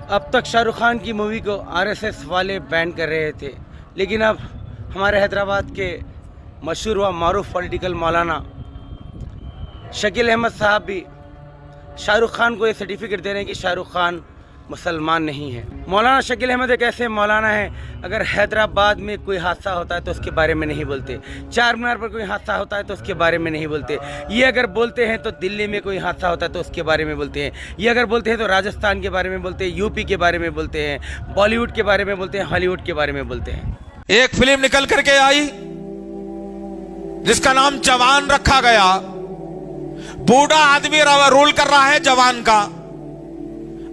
अब तक शाहरुख खान की मूवी को आरएसएस वाले बैन कर रहे थे, लेकिन अब हमारे हैदराबाद के मशहूर व मारूफ पॉलिटिकल मौलाना शकील अहमद साहब भी शाहरुख खान को ये सर्टिफिकेट दे रहे हैं कि शाहरुख खान मुसलमान नहीं है। मौलाना शकील अहमद एक ऐसे मौलाना हैं, अगर हैदराबाद में कोई हादसा होता है तो उसके बारे में नहीं बोलते, चार मीनार पर कोई हादसा होता है तो उसके बारे में नहीं बोलते। ये अगर बोलते हैं तो दिल्ली में कोई हादसा होता है तो उसके बारे में बोलते हैं। ये अगर बोलते हैं तो राजस्थान के बारे में बोलते हैं, यूपी के बारे में बोलते हैं, बॉलीवुड के बारे में बोलते हैं, हॉलीवुड के बारे में बोलते हैं। एक फिल्म निकल करके आई जिसका नाम जवान रखा गया। बूढ़ा आदमी रोल कर रहा है जवान का।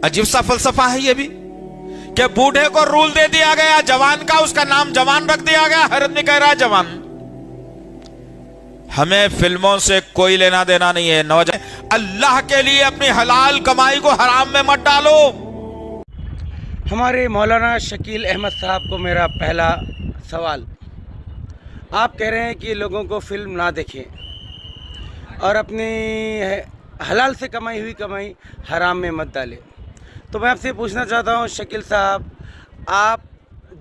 अजीब सा फलसफा है ये भी कि बूढ़े को रूल दे दिया गया जवान का, उसका नाम जवान रख दिया गया, हर आदमी कह रहा है जवान। हमें फिल्मों से कोई लेना देना नहीं है। नौजवान अल्लाह के लिए अपनी हलाल कमाई को हराम में मत डालो। हमारे मौलाना शकील अहमद साहब को मेरा पहला सवाल, आप कह रहे हैं कि लोगों को फिल्म ना देखें और अपनी हलाल से कमाई हुई कमाई हराम में मत डालें, तो मैं आपसे पूछना चाहता हूँ शकील साहब, आप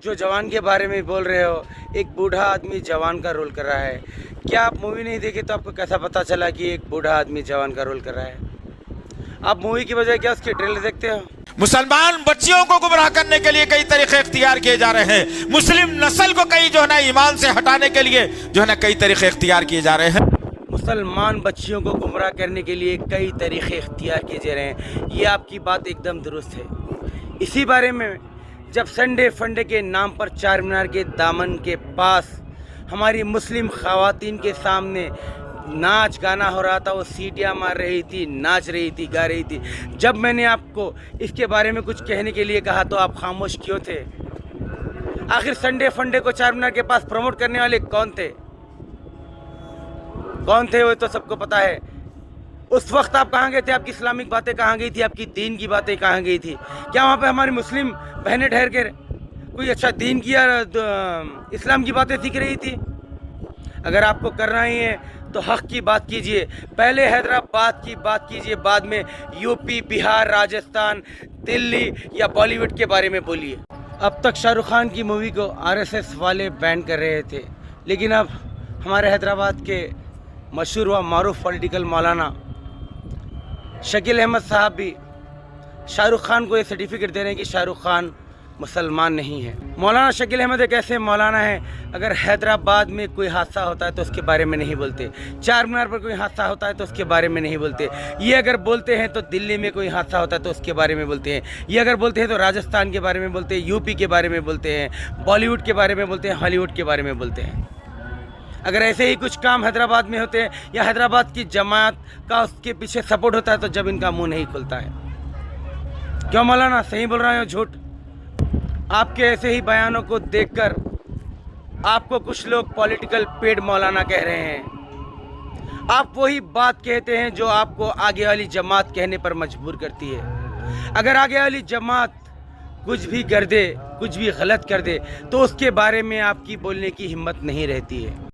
जो जवान के बारे में बोल रहे हो, एक बूढ़ा आदमी जवान का रोल कर रहा है, क्या आप मूवी नहीं देखे तो आपको कैसा पता चला कि एक बूढ़ा आदमी जवान का रोल कर रहा है? आप मूवी की बजाय क्या उसके ट्रेलर देखते हो? मुसलमान बच्चियों को गुमराह करने के लिए कई तरीके इख्तियार किए जा रहे हैं। मुस्लिम नस्ल को कई जो है ना ईमान से हटाने के लिए जो है ना कई तरीके इख्तियार किए जा रहे हैं। मुसलमान बच्चियों को गुमराह करने के लिए कई तरीक़े इख्तियार किए जा रहे हैं, ये आपकी बात एकदम दुरुस्त है। इसी बारे में जब संडे फंडे के नाम पर चार मीनार के दामन के पास हमारी मुस्लिम ख़वातीन के सामने नाच गाना हो रहा था, वो सीटियाँ मार रही थी, नाच रही थी, गा रही थी, जब मैंने आपको इसके बारे में कुछ कहने के लिए कहा तो आप खामोश क्यों थे? आखिर संडे फंडे को चार मीनार के पास प्रमोट करने वाले कौन थे? कौन थे वो तो सबको पता है। उस वक्त आप कहाँ गए थे? आपकी इस्लामिक बातें कहाँ गई थी? आपकी दीन की बातें कहाँ गई थी? क्या वहाँ पे हमारी मुस्लिम बहनें ठहर के कोई अच्छा दीन की या इस्लाम की बातें सीख रही थी? अगर आपको करना ही है तो हक़ की बात कीजिए, पहले हैदराबाद की बात कीजिए, बाद में यूपी, बिहार, राजस्थान, दिल्ली या बॉलीवुड के बारे में बोलिए। अब तक शाहरुख खान की मूवी को आरएसएस वाले बैन कर रहे थे, लेकिन अब हमारे हैदराबाद के मशहूर व मारूफ पॉलिटिकल मौलाना शकील अहमद साहब भी शाहरुख खान को ये सर्टिफिकेट दे रहे हैं कि शाहरुख खान मुसलमान नहीं है। मौलाना शकील अहमद एक ऐसे मौलाना हैं, अगर हैदराबाद में कोई हादसा होता है तो उसके बारे में नहीं बोलते, चार मीनार पर कोई हादसा होता है तो उसके बारे में नहीं बोलते। ये अगर बोलते हैं तो दिल्ली में कोई हादसा होता है तो उसके बारे में बोलते हैं। ये अगर बोलते हैं तो राजस्थान के बारे में बोलते हैं, यूपी के बारे में बोलते हैं, बॉलीवुड के बारे में बोलते हैं, हॉलीवुड के बारे में बोलते हैं। अगर ऐसे ही कुछ काम हैदराबाद में होते हैं या हैदराबाद की जमात का उसके पीछे सपोर्ट होता है तो जब इनका मुंह नहीं खुलता है। क्यों मौलाना, सही बोल रहा हूँ झूठ? आपके ऐसे ही बयानों को देखकर आपको कुछ लोग पॉलिटिकल पेड मौलाना कह रहे हैं। आप वही बात कहते हैं जो आपको आगे वाली जमात कहने पर मजबूर करती है। अगर आगे वाली जमात कुछ भी कर दे, कुछ भी गलत कर दे, तो उसके बारे में आपकी बोलने की हिम्मत नहीं रहती है।